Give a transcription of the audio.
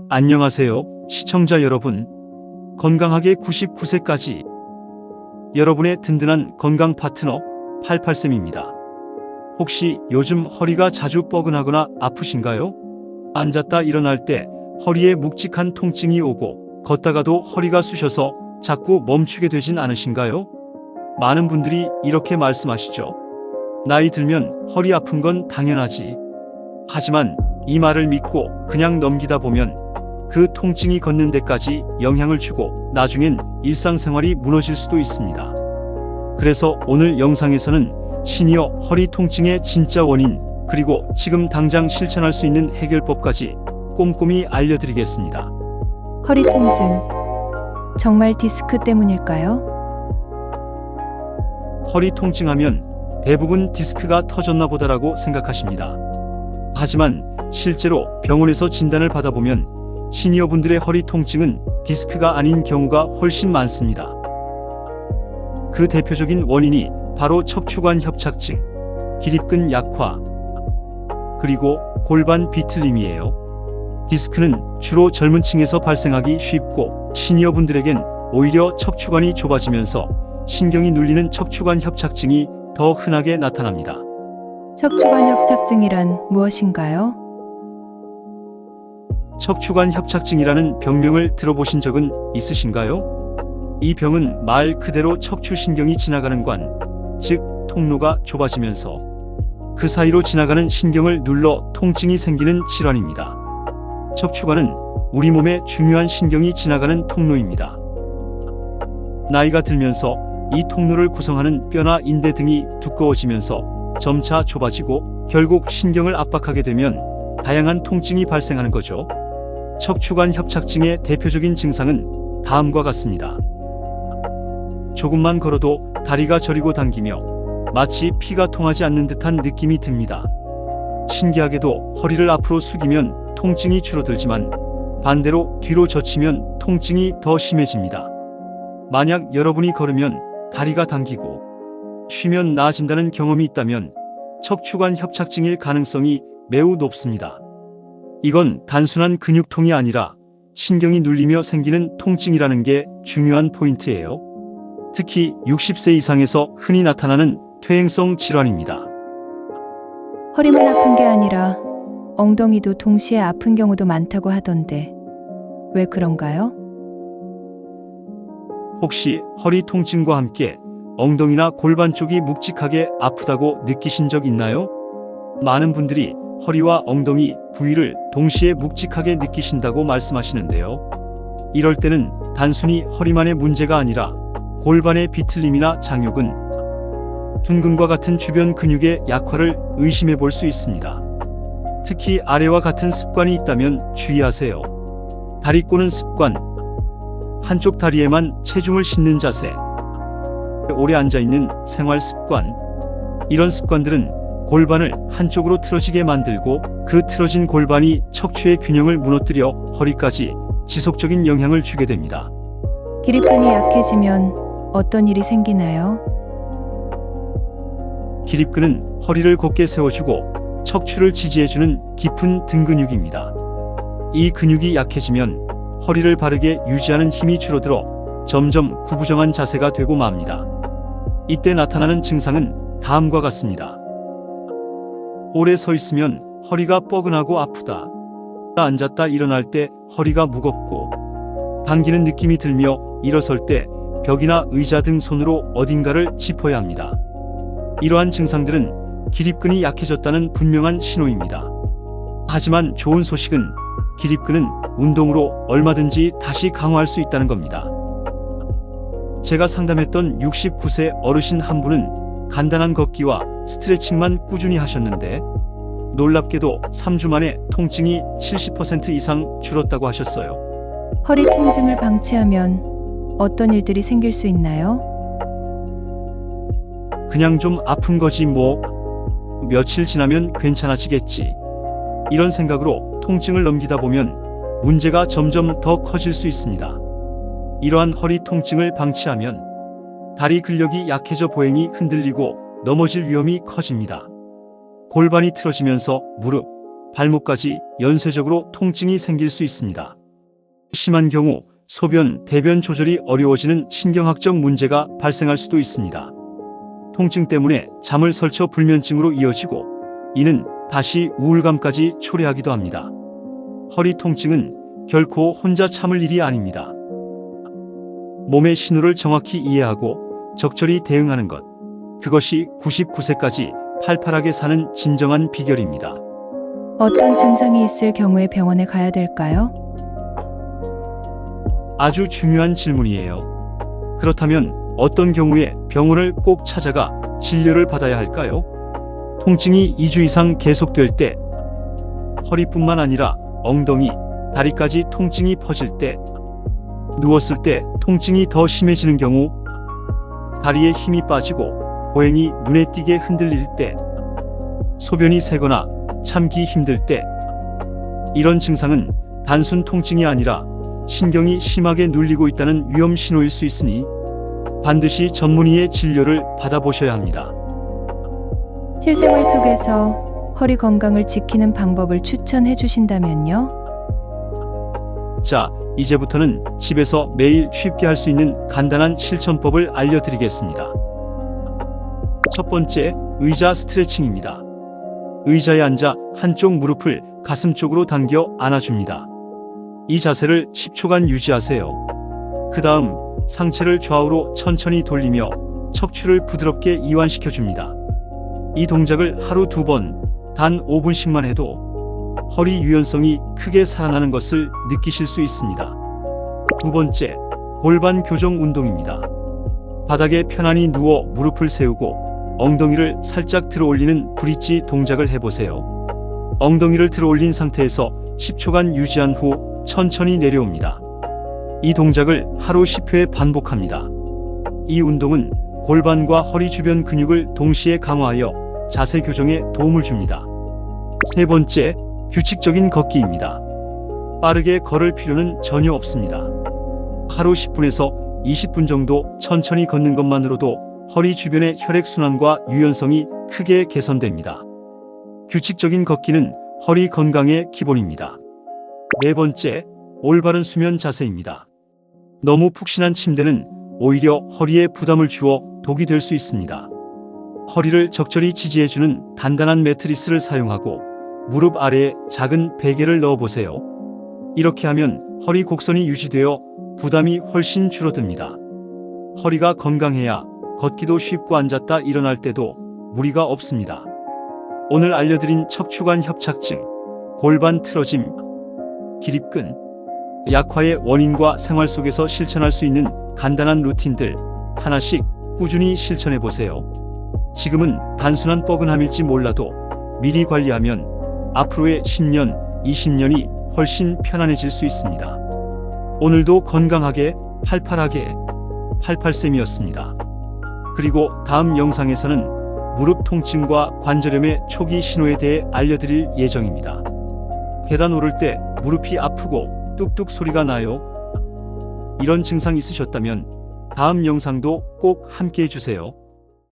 안녕하세요, 시청자 여러분. 건강하게 99세까지 여러분의 든든한 건강 파트너 88쌤입니다. 혹시 요즘 허리가 자주 뻐근하거나 아프신가요? 앉았다 일어날 때 허리에 묵직한 통증이 오고 걷다가도 허리가 쑤셔서 자꾸 멈추게 되진 않으신가요? 많은 분들이 이렇게 말씀하시죠. 나이 들면 허리 아픈 건 당연하지. 하지만 이 말을 믿고 그냥 넘기다 보면 그 통증이 걷는 데까지 영향을 주고 나중엔 일상생활이 무너질 수도 있습니다. 그래서 오늘 영상에서는 시니어 허리 통증의 진짜 원인, 그리고 지금 당장 실천할 수 있는 해결법까지 꼼꼼히 알려드리겠습니다. 허리 통증, 정말 디스크 때문일까요? 허리 통증하면 대부분 디스크가 터졌나 보다라고 생각하십니다. 하지만 실제로 병원에서 진단을 받아보면 시니어분들의 허리 통증은 디스크가 아닌 경우가 훨씬 많습니다. 그 대표적인 원인이 바로 척추관 협착증, 기립근 약화, 그리고 골반 비틀림이에요. 디스크는 주로 젊은 층에서 발생하기 쉽고 시니어분들에겐 오히려 척추관이 좁아지면서 신경이 눌리는 척추관 협착증이 더 흔하게 나타납니다. 척추관 협착증이란 무엇인가요? 척추관 협착증이라는 병명을 들어보신 적은 있으신가요? 이 병은 말 그대로 척추신경이 지나가는 관, 즉 통로가 좁아지면서 그 사이로 지나가는 신경을 눌러 통증이 생기는 질환입니다. 척추관은 우리 몸의 중요한 신경이 지나가는 통로입니다. 나이가 들면서 이 통로를 구성하는 뼈나 인대 등이 두꺼워지면서 점차 좁아지고 결국 신경을 압박하게 되면 다양한 통증이 발생하는 거죠. 척추관 협착증의 대표적인 증상은 다음과 같습니다. 조금만 걸어도 다리가 저리고 당기며 마치 피가 통하지 않는 듯한 느낌이 듭니다. 신기하게도 허리를 앞으로 숙이면 통증이 줄어들지만 반대로 뒤로 젖히면 통증이 더 심해집니다. 만약 여러분이 걸으면 다리가 당기고 쉬면 나아진다는 경험이 있다면 척추관 협착증일 가능성이 매우 높습니다. 이건 단순한 근육통이 아니라 신경이 눌리며 생기는 통증이라는 게 중요한 포인트예요. 특히 60세 이상에서 흔히 나타나는 퇴행성 질환입니다. 허리만 아픈 게 아니라 엉덩이도 동시에 아픈 경우도 많다고 하던데 왜 그런가요? 혹시 허리 통증과 함께 엉덩이나 골반 쪽이 묵직하게 아프다고 느끼신 적 있나요? 많은 분들이 허리와 엉덩이 부위를 동시에 묵직하게 느끼신다고 말씀하시는데요. 이럴 때는 단순히 허리만의 문제가 아니라 골반의 비틀림이나 장요근, 둔근과 같은 주변 근육의 약화를 의심해 볼 수 있습니다. 특히 아래와 같은 습관이 있다면 주의하세요. 다리 꼬는 습관, 한쪽 다리에만 체중을 싣는 자세, 오래 앉아있는 생활 습관, 이런 습관들은 골반을 한쪽으로 틀어지게 만들고 그 틀어진 골반이 척추의 균형을 무너뜨려 허리까지 지속적인 영향을 주게 됩니다. 기립근이 약해지면 어떤 일이 생기나요? 기립근은 허리를 곧게 세워주고 척추를 지지해주는 깊은 등 근육입니다. 이 근육이 약해지면 허리를 바르게 유지하는 힘이 줄어들어 점점 구부정한 자세가 되고 맙니다. 이때 나타나는 증상은 다음과 같습니다. 오래 서 있으면 허리가 뻐근하고 아프다. 앉았다 일어날 때 허리가 무겁고 당기는 느낌이 들며 일어설 때 벽이나 의자 등 손으로 어딘가를 짚어야 합니다. 이러한 증상들은 기립근이 약해졌다는 분명한 신호입니다. 하지만 좋은 소식은 기립근은 운동으로 얼마든지 다시 강화할 수 있다는 겁니다. 제가 상담했던 69세 어르신 한 분은 간단한 걷기와 스트레칭만 꾸준히 하셨는데 놀랍게도 3주 만에 통증이 70% 이상 줄었다고 하셨어요. 허리 통증을 방치하면 어떤 일들이 생길 수 있나요? 그냥 좀 아픈 거지 뭐, 며칠 지나면 괜찮아지겠지, 이런 생각으로 통증을 넘기다 보면 문제가 점점 더 커질 수 있습니다. 이러한 허리 통증을 방치하면 다리 근력이 약해져 보행이 흔들리고 넘어질 위험이 커집니다. 골반이 틀어지면서 무릎, 발목까지 연쇄적으로 통증이 생길 수 있습니다. 심한 경우 소변, 대변 조절이 어려워지는 신경학적 문제가 발생할 수도 있습니다. 통증 때문에 잠을 설쳐 불면증으로 이어지고 이는 다시 우울감까지 초래하기도 합니다. 허리 통증은 결코 혼자 참을 일이 아닙니다. 몸의 신호를 정확히 이해하고 적절히 대응하는 것, 그것이 99세까지 팔팔하게 사는 진정한 비결입니다. 어떤 증상이 있을 경우에 병원에 가야 될까요? 아주 중요한 질문이에요. 그렇다면 어떤 경우에 병원을 꼭 찾아가 진료를 받아야 할까요? 통증이 2주 이상 계속될 때, 허리뿐만 아니라 엉덩이, 다리까지 통증이 퍼질 때, 누웠을 때 통증이 더 심해지는 경우, 다리에 힘이 빠지고 보행이 눈에 띄게 흔들릴 때, 소변이 새거나 참기 힘들 때, 이런 증상은 단순 통증이 아니라 신경이 심하게 눌리고 있다는 위험 신호일 수 있으니 반드시 전문의의 진료를 받아보셔야 합니다. 실생활 속에서 허리 건강을 지키는 방법을 추천해 주신다면요? 자, 이제부터는 집에서 매일 쉽게 할 수 있는 간단한 실천법을 알려드리겠습니다. 첫 번째, 의자 스트레칭입니다. 의자에 앉아 한쪽 무릎을 가슴 쪽으로 당겨 안아줍니다. 이 자세를 10초간 유지하세요. 그 다음 상체를 좌우로 천천히 돌리며 척추를 부드럽게 이완시켜줍니다. 이 동작을 하루 2번, 단 5분씩만 해도 허리 유연성이 크게 살아나는 것을 느끼실 수 있습니다. 두 번째, 골반 교정 운동입니다. 바닥에 편안히 누워 무릎을 세우고 엉덩이를 살짝 들어 올리는 브릿지 동작을 해보세요. 엉덩이를 들어 올린 상태에서 10초간 유지한 후 천천히 내려옵니다. 이 동작을 하루 10회 반복합니다. 이 운동은 골반과 허리 주변 근육을 동시에 강화하여 자세 교정에 도움을 줍니다. 세 번째, 규칙적인 걷기입니다. 빠르게 걸을 필요는 전혀 없습니다. 하루 10분에서 20분 정도 천천히 걷는 것만으로도 허리 주변의 혈액순환과 유연성이 크게 개선됩니다. 규칙적인 걷기는 허리 건강의 기본입니다. 네 번째, 올바른 수면 자세입니다. 너무 푹신한 침대는 오히려 허리에 부담을 주어 독이 될 수 있습니다. 허리를 적절히 지지해주는 단단한 매트리스를 사용하고 무릎 아래에 작은 베개를 넣어보세요. 이렇게 하면 허리 곡선이 유지되어 부담이 훨씬 줄어듭니다. 허리가 건강해야 걷기도 쉽고 앉았다 일어날 때도 무리가 없습니다. 오늘 알려드린 척추관 협착증, 골반 틀어짐, 기립근, 약화의 원인과 생활 속에서 실천할 수 있는 간단한 루틴들 하나씩 꾸준히 실천해보세요. 지금은 단순한 뻐근함일지 몰라도 미리 관리하면 앞으로의 10년, 20년이 훨씬 편안해질 수 있습니다. 오늘도 건강하게, 팔팔하게, 88쌤이었습니다. 그리고 다음 영상에서는 무릎 통증과 관절염의 초기 신호에 대해 알려드릴 예정입니다. 계단 오를 때 무릎이 아프고 뚝뚝 소리가 나요? 이런 증상 있으셨다면 다음 영상도 꼭 함께 해주세요.